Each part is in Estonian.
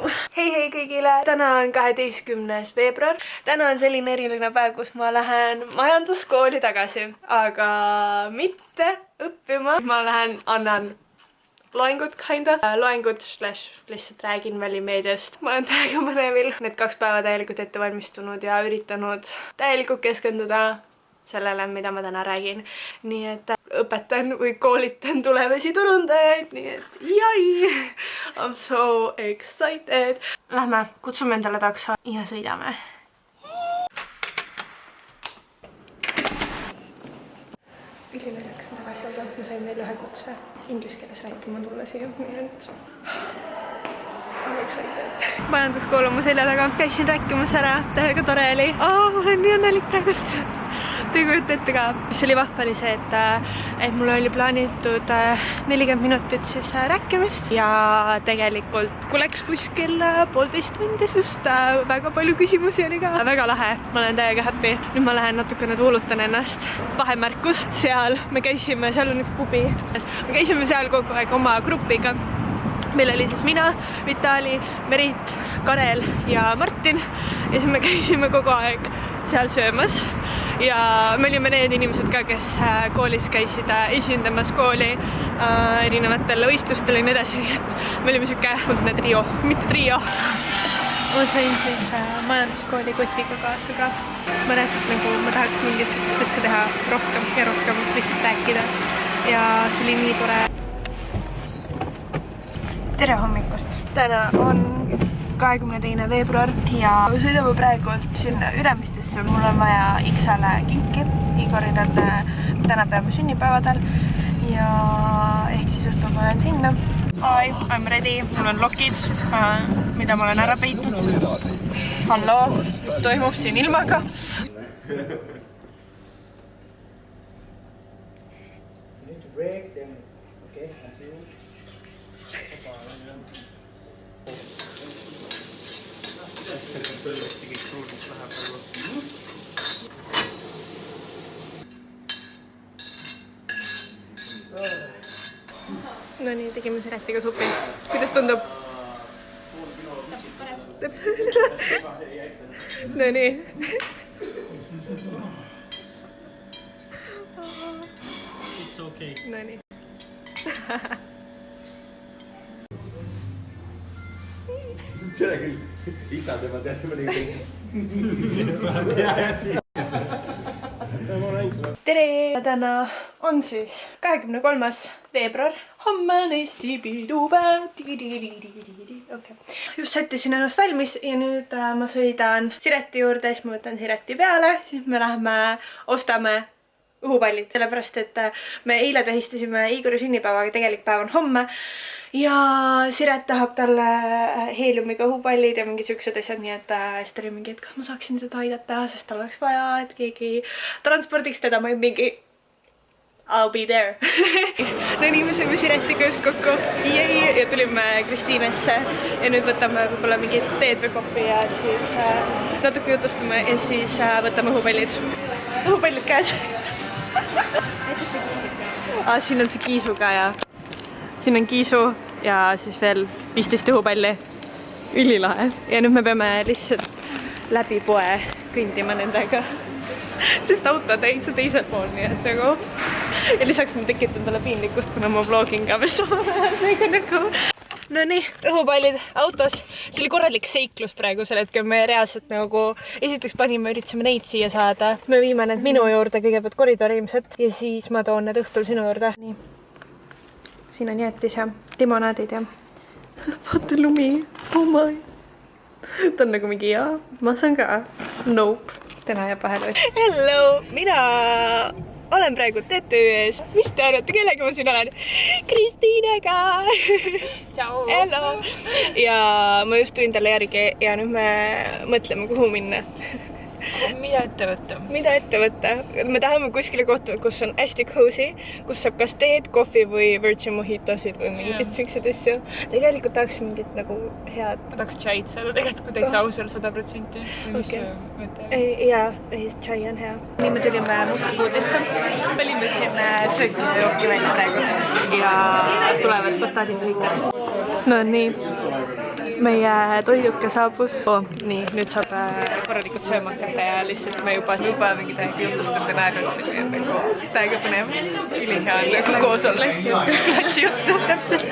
Hei kõigile! Täna on 12. veebruar. Täna on selline eriline päev, kus ma lähen majanduskooli tagasi, aga mitte õppima. Ma lähen annan loengut loengut / lihtsalt räägin välimeediast. Ma olen täiega mõnevil. Need 2 päeva täielikult ette valmistunud ja üritanud täielikult keskenduda sellele, mida ma täna räägin. Nii et õpetan või koolitan tulevasi turundajaid, nii et jai! I'm so excited! Lähme, kutsume endale takso ja sõidame. Pillile läksin tagasi, aga ma sain veel ühe kutse inglise keeles rääkima tulla siia, nii et I'm excited. Majanduskool on mu selja taga, käisin rääkimas ära, täiega tore oli. Ma olen nii õnnelik praegult. Te kujuta ette ka, mis oli vahva oli see, et mul oli plaanitud 40 minutit siis rääkimist ja tegelikult kui läks kuskil 1,5 tundi, sest väga palju küsimusi oli ka. Väga lahe, ma olen täiega happy. Nüüd ma lähen natukene tuulutan ennast. Vahemärkus, seal me käisime, seal on üks pubi. Me käisime seal kogu aeg oma grupiga. Meil oli siis mina, Vitali, Merit, Karel ja Martin ja siis me käisime kogu aeg seal söömas ja me olime need inimesed ka, kes koolis käisid esindamas kooli erinevatel võistlustel ja nii edasi, et me olime siuke trio, mitte trio. Ma sain siis majanduskooli kotiga kaasa ka. Mõnest ma tahaks mingit asja teha rohkem ja rohkem lihtsalt rääkida ja see oli nii tore. Tere hommikust! Täna on 22. veebruar ja sõidame praegult sinna Ülemistesse. Mul on vaja X-ale kinki. Igoril on täna peame sünnipäevadel ja ehk siis õhtul ma lähen sinna. Hi, I'm ready. Mul on lokid, mida ma olen ära peitnud, sest halloo, mis toimub siin ilmaga. No nii, tegime Siretiga supi. Kuidas tundub? Täpselt pares. No nii. It's okay. No nii. Tere küll, isa tema tead mõni teisi. Tere! Täna on siis 23. veebruar. Homme on Eesti pidupäev. Okay. Just sättisin ennast valmis ja nüüd ma sõidan Sireti juurde, siis ma võtan Sireti peale, siis me läheme ostame õhupallid, sellepärast et me eile tähistasime Igori sünnipäeva, aga tegelik päev on homme ja Siret tahab talle heeliumiga õhupallid ja mingid siuksed asjad, nii et siis ta oli mingi, et kas ma saaksin seda aidata, sest tal oleks vaja, et keegi transpordiks teda, ma mingi I'll be there. No nii, me sõime Siretiga just kokku ja tulime Kristiinesse ja nüüd võtame võib-olla mingid teed või kohvi ja siis natuke jutustame ja siis võtame õhupallid. Õhupallid käes. Siin on see kiisu ka ja siin on kiisu ja siis veel 15 õhupalli. Ülilahe. Ja nüüd me peame lihtsalt läbi poe kõndima nendega. Sest auto täitsa teisel pool, nii et nagu. Ja lisaks ma tekitan talle piinlikkust, kuna ma vlogin ka veel samal ajal, seega nagu. No nii, õhupallid autos. See oli korralik seiklus praegu sel hetkel. Me reaalselt nagu esiteks üritasime neid siia saada. Me viime need minu juurde kõigepealt koridori ilmselt ja siis ma toon need õhtul sinu juurde. Nii. Siin on jäätis ja limonaadid ja vaata lumi. Oh my. Ta on nagu mingi jaa, ma saan ka. Nope. Täna jääb vahele. Hello, mina olen praegu TTÜ-s. Mis te arvate, kellega ma siin olen? Kristiinega! Ciao! Hello! Ja ma just tulin talle järgi ja nüüd me mõtleme, kuhu minna. Mida ette võtta? Mida ette võtta? Me tahame kuskile kohta, kus on hästi cozy, kus saab kas teed, kohvi või virgin mojitosid või mingid siuksed asju. Tegelikult tahaks mingit nagu head... Ma tahaks tšaid saada tegelikult, kui täitsa ausal 100%. Jaa, tšai on hea. Nii me tulime mustapuudlisse. Me olime siin sööki ja jooki välja praegu ja tulevad bataadid lõikad. No nii. meie toiduke saabus nii, nüüd saab korralikult sööma hakata ja lihtsalt me juba mingi täiega jutustame näenud nagu täiega põnev ilihea on nagu koos olla platsi juttu, täpselt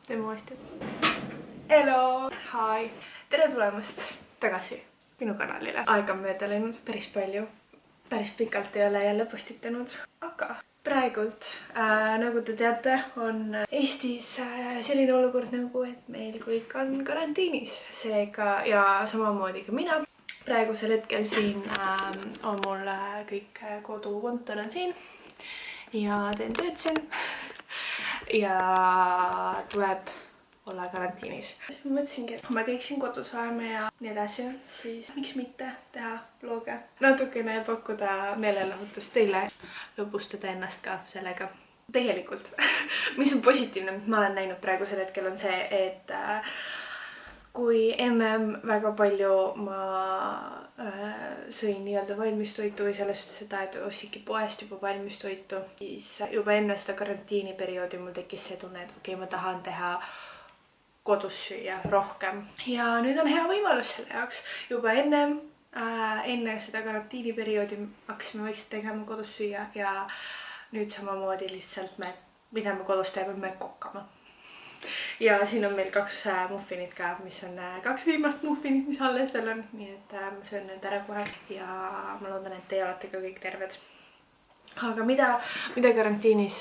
teeme uuesti hello, hi tere tulemast tagasi minu kanalile aega on mööda läinud päris palju päris pikalt ei ole jälle postitanud aga praegult, nagu te teate, on Eestis selline olukord nagu, et meil kõik on karantiinis. Seega ja samamoodi ka mina. Praegusel hetkel siin on mul kõik kodukontor on siin ja teen tööd siin ja tuleb olla karantiinis. Ma mõtlesingi, et kui me kõik siin kodus oleme ja nii edasi, siis miks mitte teha vloge. Natukene pakkuda meelelahutust teile, lõbustada ennast ka sellega. Tegelikult, mis on positiivne, mis ma olen näinud praegusel hetkel on see, et kui ennem väga palju ma sõin nii-öelda valmistoitu või sellest seda, et ostsingi poest juba valmistoitu, siis juba enne seda karantiiniperioodi mul tekkis see tunne, et okei, ma tahan teha kodus süüa rohkem ja nüüd on hea võimalus selle jaoks juba enne seda karantiiniperioodi hakkasime vaikselt tegema kodus süüa ja nüüd samamoodi lihtsalt mida me kodus teeme, me kokkame ja siin on meil 2 muffinit ka, mis on 2 viimast muffinit, mis alles veel on, nii et ma söön need ära kohe ja ma loodan, et teie olete ka kõik terved. Aga mida karantiinis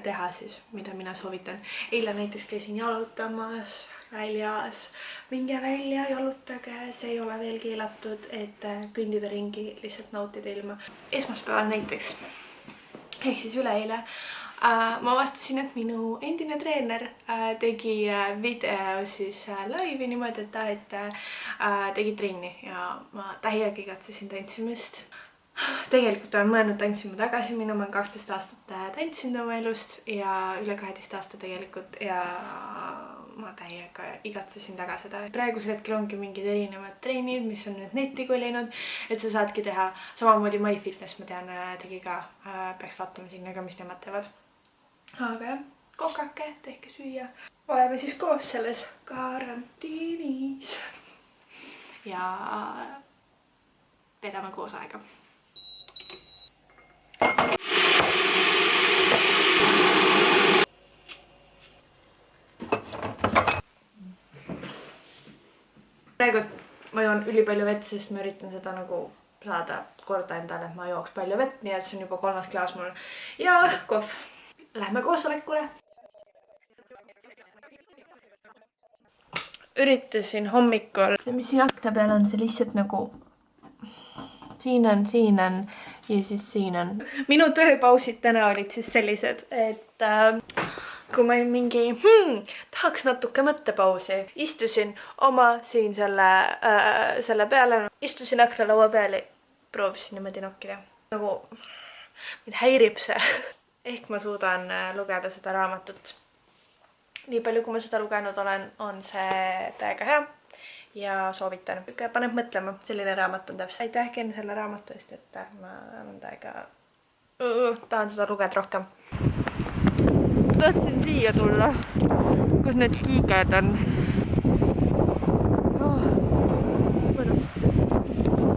teha siis, mida mina soovitan? Eile näiteks käisin jalutamas väljas, minge välja, jalutage, see ei ole veel keelatud, et kõndida ringi, lihtsalt nautida ilma. Esmaspäeval näiteks, ehk siis üleeile, ma avastasin, et minu endine treener tegi video siis laivi niimoodi, et tegi trenni ja ma täiega igatsesin tantsimist. Tegelikult olen mõelnud tantsima tagasi minna, ma olen 12 aastat tantsinud oma elust ja üle 12 aasta tegelikult ja ma täiega igatsesin taga seda. Praegusel hetkel ongi mingid erinevad treenid, mis on nüüd netti kolinud, et sa saadki teha samamoodi MyFitness, ma tean, tegi ka, peaks vaatama sinna ka, mis nemad teevad. Aga jah, kokake, tehke süüa. Oleme siis koos selles karantiinis ja vedame koos aega. Praegu ma joon ülipalju vett, sest ma üritan seda nagu saada korda endale, et ma jooks palju vett, nii et see on juba 3. klaas mul. Ja kohv. Lähme koosolekule. Üritasin hommikul. See, mis siin akna peal on, see lihtsalt nagu siin on ja siis siin on. Minu tööpausid täna olid siis sellised, et kui ma mingi tahaks natuke mõttepausi, istusin oma siin selle peale, istusin aknalaua peale, proovisin niimoodi nokkida. Nagu mind häirib see. Ehk ma suudan lugeda seda raamatut. Nii palju, kui ma seda lugenud olen, on see täiega hea ja soovitan. Paneb mõtlema, selline raamat on täpselt. Aitäh Ken selle raamatu eest, et ma olen täiega tahan seda lugeda rohkem. Tahtsin siia tulla, kus need kiiged on. Mõnust.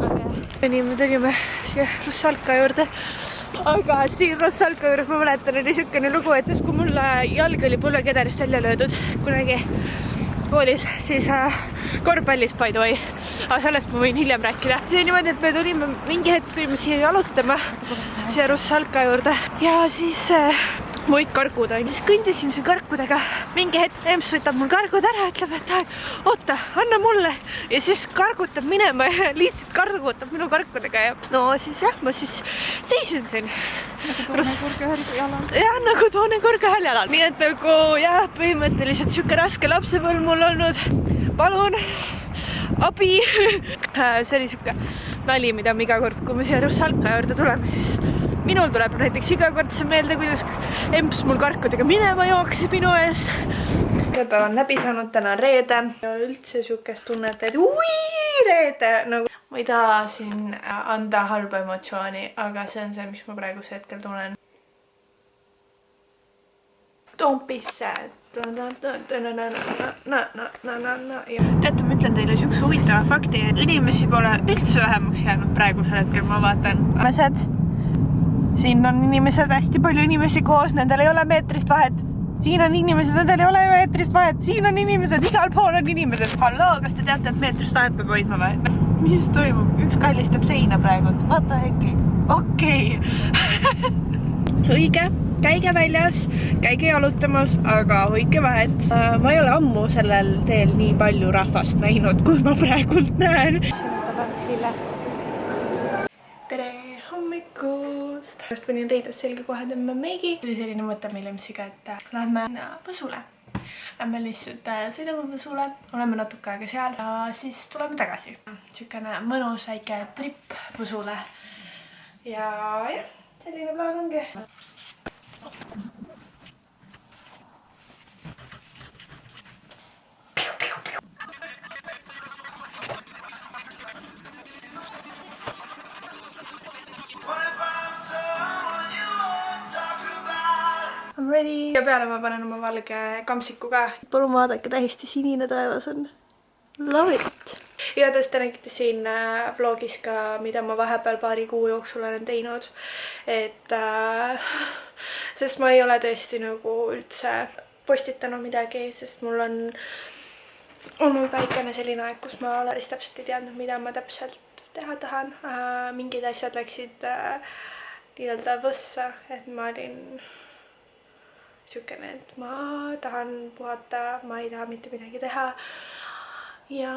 Aga jah. Nii me tulime siia Russalka juurde. Aga siin Russalka juures ma mäletan, oli siukene lugu, et kui mul jalg oli pulvekederist välja löödud kunagi koolis, siis korvpallis by the way. Aga sellest ma võin hiljem rääkida. See on niimoodi, et me tulime mingi hetk siia jalutama, siia Russalka juurde ja siis muid kargud on. Siis kõndisin siin kargudega. Mingi hetk emps võtab mul kargud ära, ütleb, et oota, anna mulle. Ja siis kargutab minema ja lihtsalt kargutab minu kargudega. Ja no siis jah, ma siis seisin siin. Nagu toone kurgahäl jalal. Nii et nagu jah, põhimõtteliselt siuke raske lapsepõlv mul olnud. Palun, abi. See oli siuke nali, mida me iga kord, kui me siia Russalka juurde tuleme, siis minul tuleb näiteks iga kord see meelde, kuidas emps mul karkudega minema jooksib minu eest. Päev on läbi saanud, täna on reede. Üldse siukest tunnet, et reede. Nagu ma ei taha siin anda halba emotsiooni, aga see on see, mis ma praegusel hetkel tunnen. Don't be sad. Teate, ma ütlen teile siukse huvitava fakti, et inimesi pole üldse vähemaks jäänud praegusel hetkel, ma vaatan. Siin on inimesed, hästi palju inimesi koos, nendel ei ole meetrist vahet. Siin on inimesed, nendel ei ole meetrist vahet. Siin on inimesed, igal pool on inimesed. Halloo, kas te teate, et meetrist vahet peab hoidma või? Mis toimub? Üks kallistab seina praegu. Vaata äkki. Okei. Õige. Käige väljas, käige jalutamas, aga hoidke vahet. Ma ei ole ammu sellel teel nii palju rahvast näinud, kui ma praegult näen. Tere hommikust! Just panin riided selge, kohe tõmban meigi. See oli selline mõte meile, mis iga, et lähme Võsule. Lähme lihtsalt sõidame Võsule, oleme natuke aega seal ja siis tuleme tagasi. Siukene mõnus väike trip Võsule. Ja jah, selline plaan ongi. I'm ready. Ja peale ma panen oma valge kampsiku ka. Palun vaadake, täiesti sinine taevas on. Love it. Igatahes te nägite siin vlogis ka, mida ma vahepeal paari kuu jooksul olen teinud. Sest ma ei ole tõesti nagu üldse postitanud midagi, sest mul on olnud väikene selline aeg, kus ma päris täpselt ei teadnud, mida ma täpselt teha tahan. Mingid asjad läksid nii-öelda võssa, et ma olin siukene, et ma tahan puhata, ma ei taha mitte midagi teha. Ja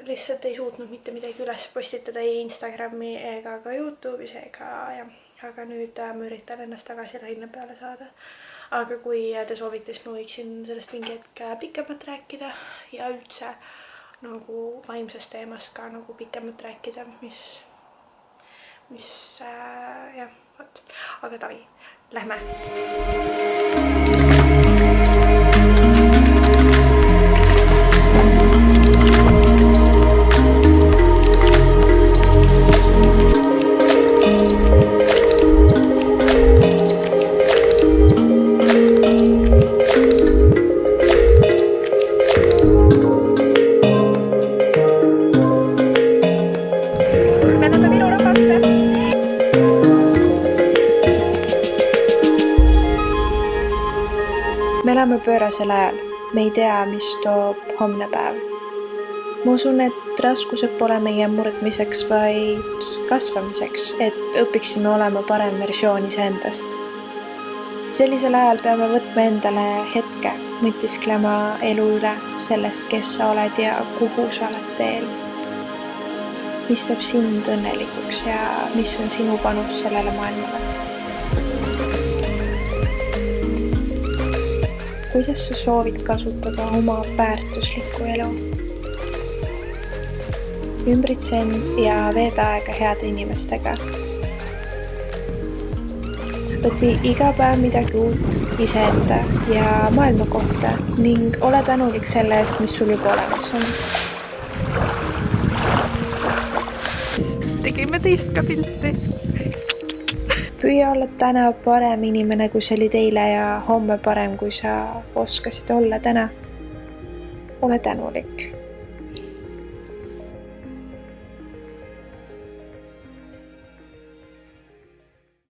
lihtsalt ei suutnud mitte midagi üles postitada ei Instagrami ega ka YouTube'is ega ja. Aga nüüd ma üritan ennast tagasi laine peale saada. Aga kui te soovite, siis ma võiksin sellest mingi hetk pikemalt rääkida ja üldse nagu vaimsest teemast ka nagu pikemalt rääkida, mis jah, võt. Aga tavi, lähme. Me elame pöörasel ajal. Me ei tea, mis toob homne päev. Ma usun, et raskused pole meie murdmiseks, vaid kasvamiseks, et õpiksime olema parem versioon iseendast. Sellisel ajal peame võtma endale hetke, mõtisklema elu üle sellest, kes sa oled ja kuhu sa oled teel. Mis teeb sind õnnelikuks ja mis on sinu panus sellele maailmale? Kuidas sa soovid kasutada oma väärtuslikku elu? Ümbritse end ja veeda aega heade inimestega. Õpi iga päev midagi uut iseenda ja maailma kohta ning ole tänulik selle eest, mis sul juba olemas on. Tegime teist ka pilti. Püüa olla täna parem inimene, kui sa olid eile ja homme parem, kui sa oskasid olla täna. Ole tänulik.